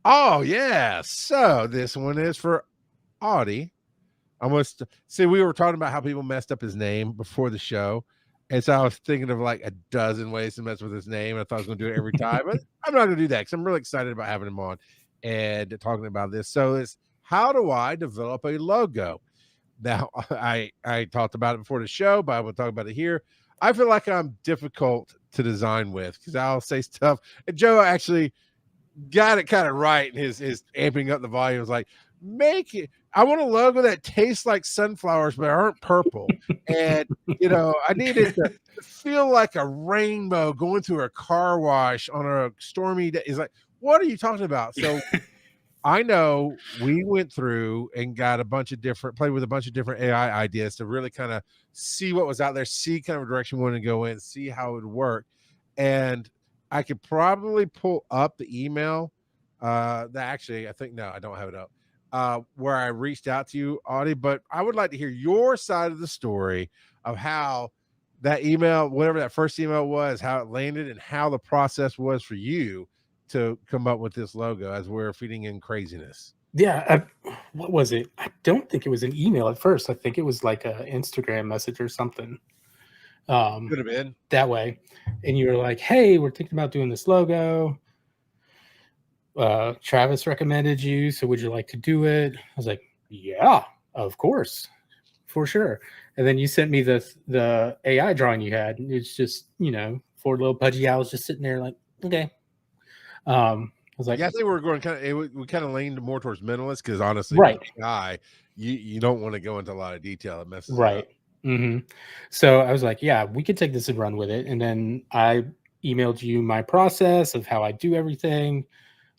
Oh yeah. So this one is for Audie. Almost see, we were talking about how people messed up his name before the show. And so I was thinking of like a dozen ways to mess with his name. I thought I was going to do it every time, but I'm not going to do that because I'm really excited about having him on and talking about this. So it's how do I develop a logo? Now I talked about it before the show, but I will talk about it here. I feel like I'm difficult to design with because I'll say stuff. And Joe actually got it kind of right in his amping up the volume. Was like, make it. I want a logo that tastes like sunflowers but aren't purple, and I need it to feel like a rainbow going through a car wash on a stormy day. Is like, what are you talking about? So I know we went through and got played with a bunch of different AI ideas to really kind of see what was out there, see kind of a direction we want to go in, see how it would work. And I could probably pull up the email that actually, I think, no, I don't have it up, where I reached out to you, Audie, but I would like to hear your side of the story of how that email, whatever that first email was, how it landed and how the process was for you to come up with this logo as we're feeding in craziness. Yeah. What was it? I don't think it was an email at first. I think it was like an Instagram message or something. Could have been that way. And you were like, hey, we're thinking about doing this logo. Travis recommended you. So would you like to do it? I was like, yeah, of course, for sure. And then you sent me the AI drawing you had. It's just, four little pudgy owls just sitting there like, okay. I was like, yeah, I think we're going we kind of leaned more towards minimalist because honestly, right. with AI, you don't want to go into a lot of detail. It messes Right. it up. Mm-hmm. So I was like, yeah, we could take this and run with it. And then I emailed you my process of how I do everything.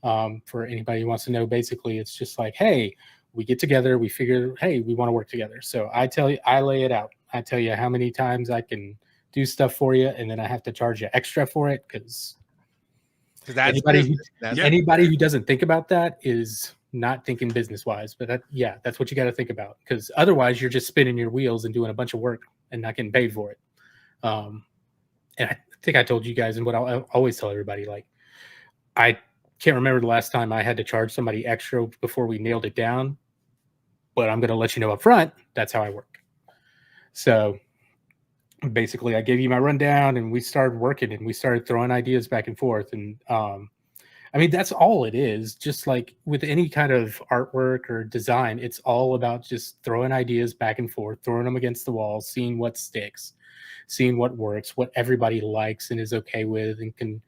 For anybody who wants to know, basically, it's just like, hey, we get together, we figure, hey, we want to work together. So I tell you, I lay it out. I tell you how many times I can do stuff for you, and then I have to charge you extra for it because anybody who doesn't think about that is not thinking business wise. But that's what you got to think about, because otherwise you're just spinning your wheels and doing a bunch of work and not getting paid for it. And I think I told you guys, and what I always tell everybody, like, I can't remember the last time I had to charge somebody extra before we nailed it down, but I'm going to let you know up front, that's how I work. So basically I gave you my rundown and we started working and we started throwing ideas back and forth. And that's all it is. Just like with any kind of artwork or design, it's all about just throwing ideas back and forth, throwing them against the wall, seeing what sticks, seeing what works, what everybody likes and is okay with and can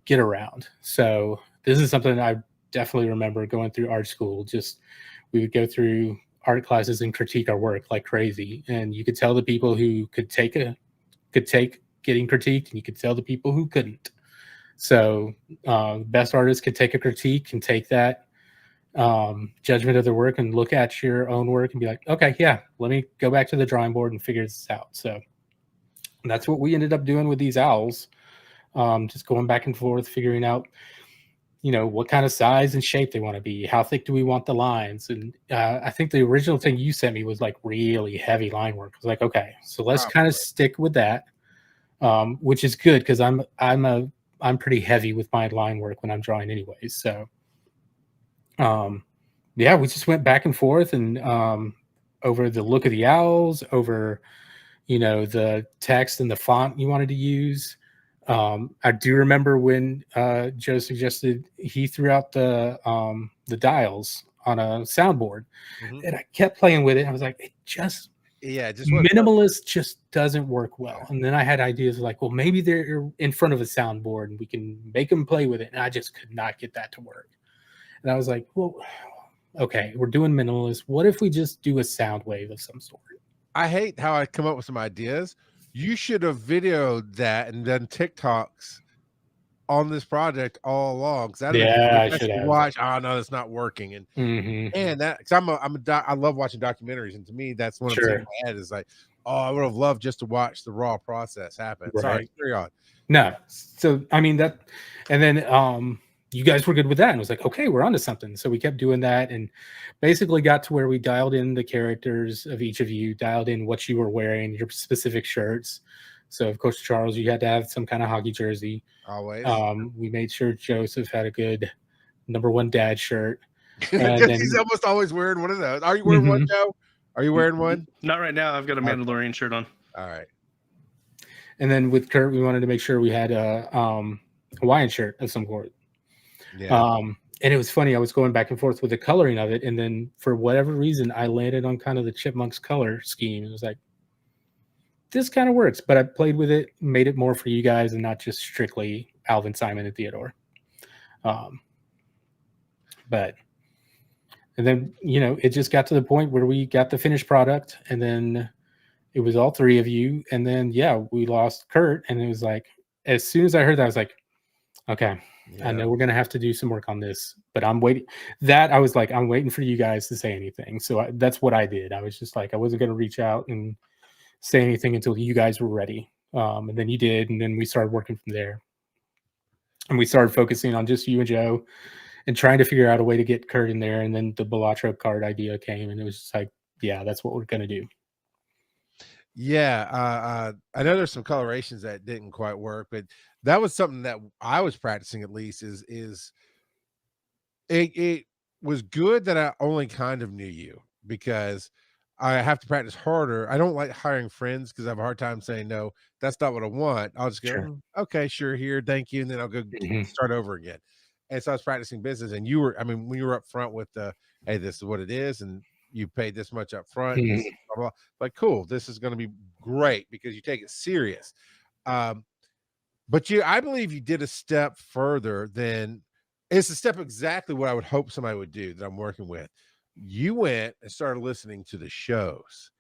get around. So this is something I definitely remember going through art school. Just we would go through art classes and critique our work like crazy, and you could tell the people who could take getting critiqued, and you could tell the people who couldn't. So best artists could take a critique and take that judgment of their work and look at your own work and be like, okay, yeah, let me go back to the drawing board and figure this out. So that's what we ended up doing with these owls. Just going back and forth, figuring out, what kind of size and shape they want to be. How thick do we want the lines? And I think the original thing you sent me was like really heavy line work. I was like, okay, so let's kind of stick with that, which is good because I'm pretty heavy with my line work when I'm drawing anyways. So, we just went back and forth and over the look of the owls, over, the text and the font you wanted to use. I do remember when Joe suggested he threw out the dials on a soundboard, and I kept playing with it. I was like, it just minimalist just doesn't work well. And then I had ideas like, well, maybe they're in front of a soundboard and we can make them play with it. And I just could not get that to work. And I was like, well, okay, we're doing minimalist. What if we just do a sound wave of some sort? I hate how I come up with some ideas. You should have videoed that and done TikToks on this project all along. I should have watched. Oh no, that's not working. And that because I love watching documentaries, and to me, that's one of the things in my head is like, oh, I would have loved just to watch the raw process happen. Right. Sorry, carry on. No, so that, and then you guys were good with that, and it was like, okay, we're onto something. So we kept doing that, and basically got to where we dialed in the characters of each of you, dialed in what you were wearing, your specific shirts. So of course, Charles, you had to have some kind of hockey jersey. Always. We made sure Joseph had a good #1 dad shirt. And Because then he's almost always wearing one of those. Are you wearing one, Joe? Are you wearing one? Not right now. I've got a Okay. Mandalorian shirt on. All right. And then with Kurt, we wanted to make sure we had a Hawaiian shirt of some sort. Yeah. And it was funny. I was going back and forth with the coloring of it, and then for whatever reason, I landed on kind of the Chipmunks color scheme. It was like, this kind of works, but I played with it, made it more for you guys, and not just strictly Alvin, Simon, and Theodore. But and then it just got to the point where we got the finished product, and then it was all three of you, and then we lost Kurt, and it was like, as soon as I heard that, I was like, okay. Yeah. I know we're gonna have to do some work on this, but I'm waiting. I was like, I'm waiting for you guys to say anything. So that's what I did. I was just like, I wasn't gonna reach out and say anything until you guys were ready. And then you did, and then we started working from there. And we started focusing on just you and Joe, and trying to figure out a way to get Kurt in there. And then the Balatro card idea came, and it was just like, yeah, that's what we're gonna do. Yeah, I know there's some colorations that didn't quite work, but that was something that I was practicing at least. It was good that I only kind of knew you, because I have to practice harder. I don't like hiring friends because I have a hard time saying no. That's not what I want. I'll just go, Sure. Okay, sure, here, thank you, and then I'll go start over again. And so I was practicing business, and when you were up front with the, hey, this is what it is, and you paid this much up front, blah, blah, blah. Like, cool, this is going to be great because you take it serious. But I believe you did a step further than, it's a step exactly what I would hope somebody would do that I'm working with. You went and started listening to the shows,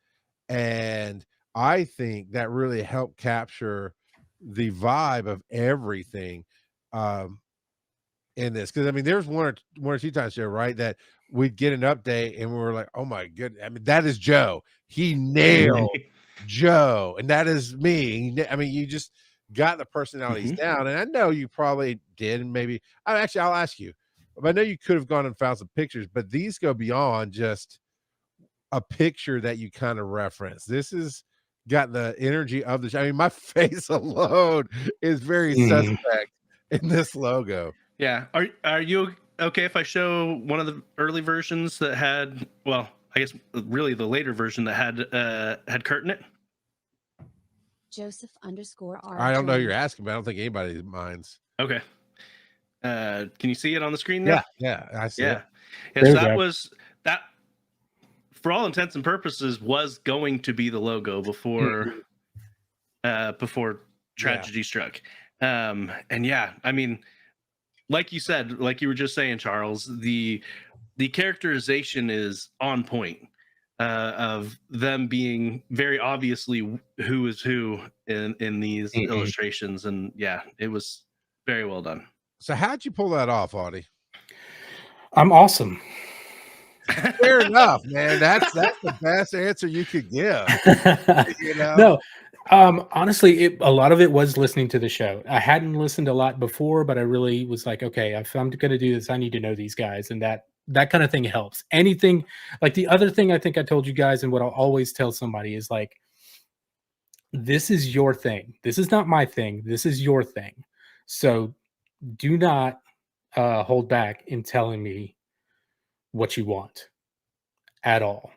and I think that really helped capture the vibe of everything in this. Because I mean, there's one or two times there, right, that we'd get an update and we were like, oh my goodness, I mean, that is Joe. He nailed Joe, and that is me. I mean, you just got the personalities down, and I know you probably did, and maybe I'll ask you. I know you could have gone and found some pictures, but these go beyond just a picture that you kind of reference. This is got the energy of the show. I mean, my face alone is very suspect in this logo. Yeah. Are you okay if I show one of the early versions that had, well, I guess really the later version that had Kurt in it? Joseph_R. I don't know who you're asking, but I don't think anybody minds. Okay. Can you see it on the screen now? Yeah, I see it. Yeah, so that was that, for all intents and purposes, was going to be the logo before tragedy struck. And yeah, I mean, like you said, like you were just saying, Charles, the characterization is on point, of them being very obviously who is who in these illustrations. And yeah, it was very well done. So how'd you pull that off, Audie? I'm awesome. Fair enough, man. That's the best answer you could give. No, honestly, a lot of it was listening to the show. I hadn't listened a lot before, but I really was like, okay, if I'm going to do this, I need to know these guys, and that kind of thing helps. Anything like the other thing I think I told you guys, and what I'll always tell somebody is like, this is your thing. This is not my thing. This is your thing. So do not hold back in telling me what you want at all.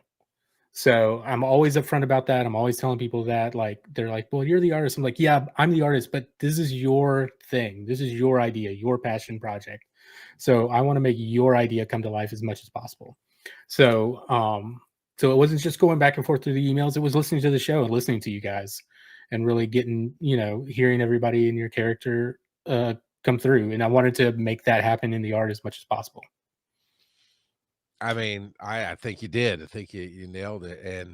So I'm always upfront about that. I'm always telling people that, like, they're like, well, you're the artist. I'm like, yeah, I'm the artist, but this is your thing. This is your idea, your passion project. So I want to make your idea come to life as much as possible. So, so it wasn't just going back and forth through the emails. It was listening to the show and listening to you guys and really getting, hearing everybody in your character come through. And I wanted to make that happen in the art as much as possible. I mean, I think you did. I think you nailed it.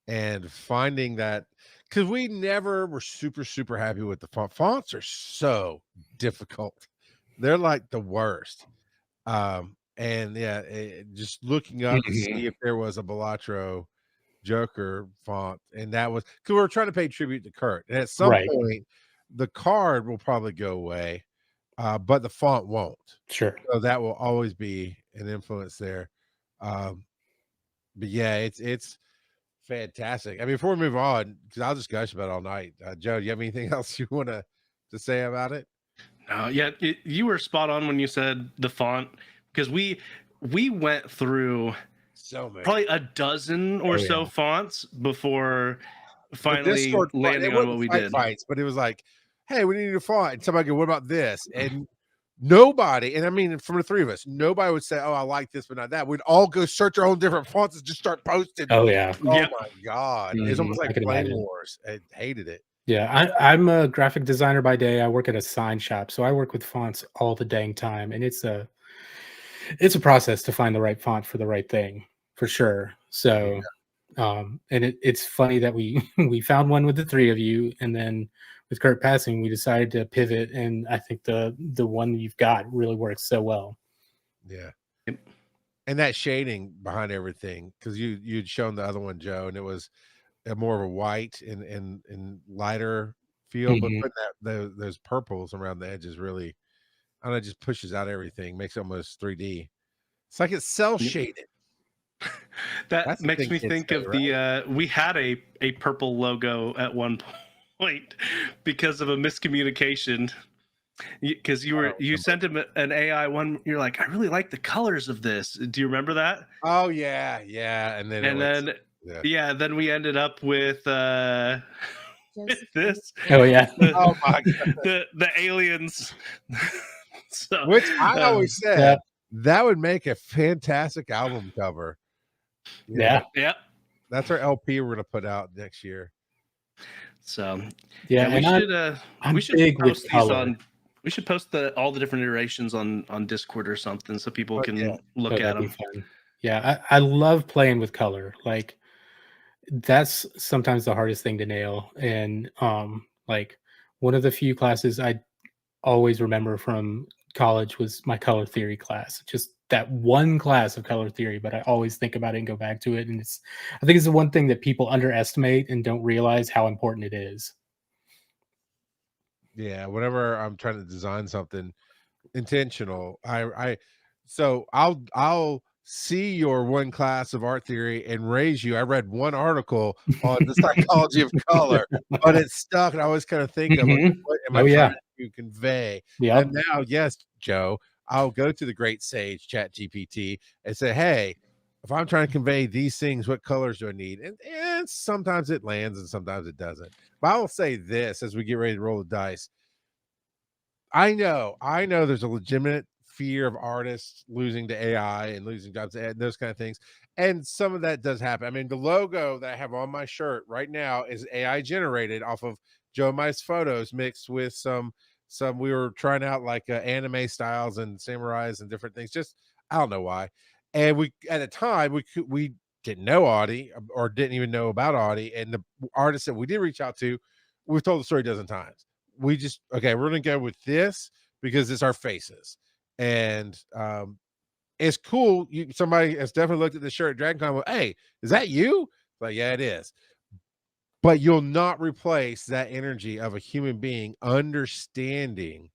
And finding that, because we never were super happy with the font. Fonts are so difficult. They're like the worst. And yeah, just looking up to see if there was a Balatro Joker font, and that was because we were trying to pay tribute to Kurt. And at some point, the card will probably go away, but the font won't. Sure. So that will always be an influence there. But yeah, it's fantastic. I mean, before we move on, because I'll just gush about it all night. Joe, do you have anything else you want to say about it? No, yeah, you were spot on when you said the font, because we went through So many. probably a dozen or Oh, so yeah. fonts before The finally Discord fight, landing it on what wasn't we fight did. fights, but it was like, hey, we need a font. And somebody go, what about this? And nobody, and I mean, from the three of us, nobody would say, oh, I like this, but not that. We'd all go search our own different fonts and just start posting. Oh yeah. Oh Yep. my God. It's almost I like can Flame imagine. Wars. I hated it. Yeah, I'm a graphic designer by day. I work at a sign shop, so I work with fonts all the dang time, and it's a process to find the right font for the right thing, for sure. So, and it's funny that we we found one with the three of you, and then with Kurt passing, we decided to pivot, and I think the one you've got really works so well. Yeah. Yep. And that shading behind everything, because you'd shown the other one, Joe, and it was more of a white and lighter feel, but Mhm. putting those purples around the edges really, I don't know, just pushes out everything, makes it almost 3D. It's like it's cell Yep. shaded. That That's the makes thing me kids think say, of the we had a purple logo at one point because of a miscommunication. Because you sent him an AI one, you're like, I really like the colors of this. Do you remember that? Oh yeah, yeah. And then it And was, then yeah. then we ended up with this. Oh yeah. Oh my God. The aliens. So, Which I always said Yeah. that would make a fantastic album cover. You know, Yeah. yeah. that's our LP we're gonna put out next year. So Yeah. we And should I'm we should big with post these color. on. We should post all the different iterations on Discord or something so people But can yeah. look Oh, at that'd be them. fun. Yeah, I love playing with color. Like that's sometimes the hardest thing to nail. And like one of the few classes I always remember from college was my color theory class. Just that one class of color theory, but I always think about it and go back to it. And I think it's the one thing that people underestimate and don't realize how important it is. Yeah, whenever I'm trying to design something intentional, so I'll see your one class of art theory and raise you. I read one article on the psychology of color, but it's stuck, and I always kind of think of like, Mhm. what am I Oh trying yeah. to convey? Yep. And now, yes, Joe, I'll go to the great sage Chat GPT and say, hey, if I'm trying to convey these things, what colors do I need? And sometimes it lands and sometimes it doesn't. But I will say this as we get ready to roll the dice. I know there's a legitimate fear of artists losing to AI and losing jobs and those kind of things. And some of that does happen. I mean, the logo that I have on my shirt right now is AI generated off of Joe Mice photos mixed with some we were trying out like anime styles and samurais and different things. Just I don't know why. And we at a time we didn't know Audie or didn't even know about Audie. And the artists that we did reach out to, we've told the story a dozen times. We just okay, we're gonna go with this because it's our faces. And it's cool. Somebody has definitely looked at the shirt at DragonCon and went, hey, is that you? Like, yeah, it is. But you'll not replace that energy of a human being understanding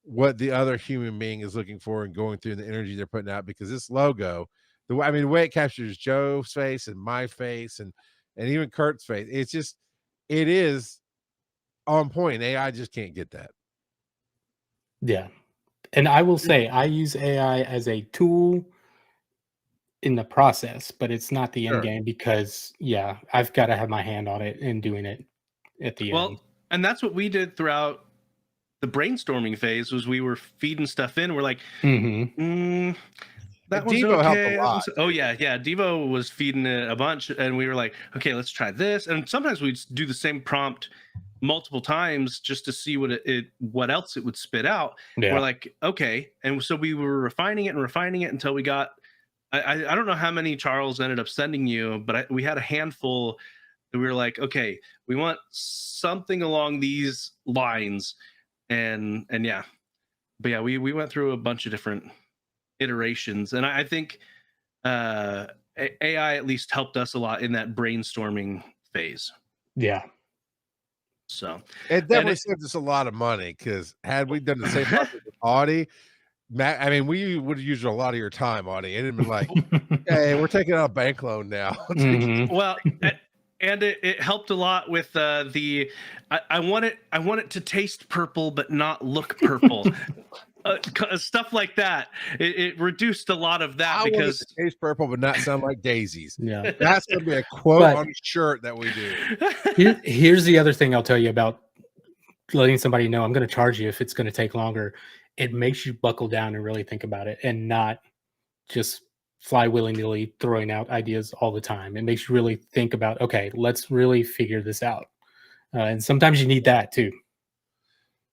what the other human being is looking for and going through the energy they're putting out, because this logo, the way it captures Joe's face and my face and even Kurt's face, it is on point. AI just can't get that. Yeah. And I will say I use AI as a tool in the process, but it's not the end Sure. game because yeah, I've got to have my hand on it and doing it at the end. Well, and that's what we did throughout the brainstorming phase. Was we were feeding stuff in. We're like, Mhm. that And one's Devo helped a okay. lot, Oh yeah. Devo was feeding it a bunch, and we were like, okay, let's try this. And sometimes we'd do the same prompt multiple times just to see what else it would spit out. Yeah. We're like, okay, and so we were refining it until we got. I don't know how many Charles ended up sending you, but we had a handful that we were like, okay, we want something along these lines, and yeah, but yeah, we went through a bunch of different iterations, and I think AI at least helped us a lot in that brainstorming phase. Yeah. So it definitely saved us a lot of money, because had we done the same process with Audie, I mean, we would have used a lot of your time, Audie. It'd have been like, hey, we're taking out a bank loan now. Mhm. well, and it helped a lot with the I want it to taste purple but not look purple. Stuff like that. It reduced a lot of that because it to taste purple but not sound like daisies. Yeah. That's gonna be a quote But- on a shirt that we do. Here's the other thing I'll tell you about letting somebody know I'm going to charge you if it's going to take longer. It makes you buckle down and really think about it and not just fly willy-nilly throwing out ideas all the time. It makes you really think about, okay, let's really figure this out. And sometimes you need that too.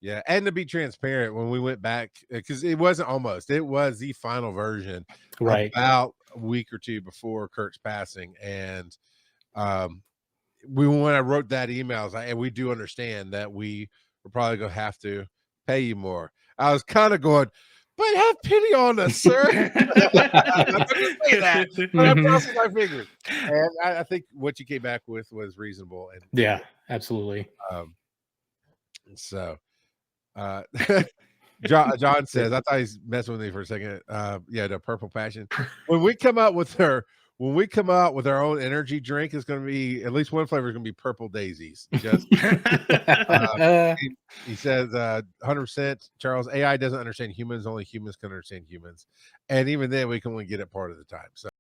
Yeah, and to be transparent, when we went back, because it wasn't almost, it was the final version Right. about a week or two before Kirk's passing. And when I wrote that email, I was like, and we do understand that we were probably gonna have to pay you more. I was kind of going, but have pity on us, sir. I'm not gonna say that, but I'm crossing my fingers. And I think what you came back with was reasonable. And Yeah, absolutely. So John says, I thought he's messing with me for a second. Yeah, the purple passion. When we come out with our own energy drink, it's going to be at least one flavor is going to be purple daisies. Just he says 100%. Charles, AI doesn't understand humans. Only humans can understand humans, and even then, we can only get it part of the time. So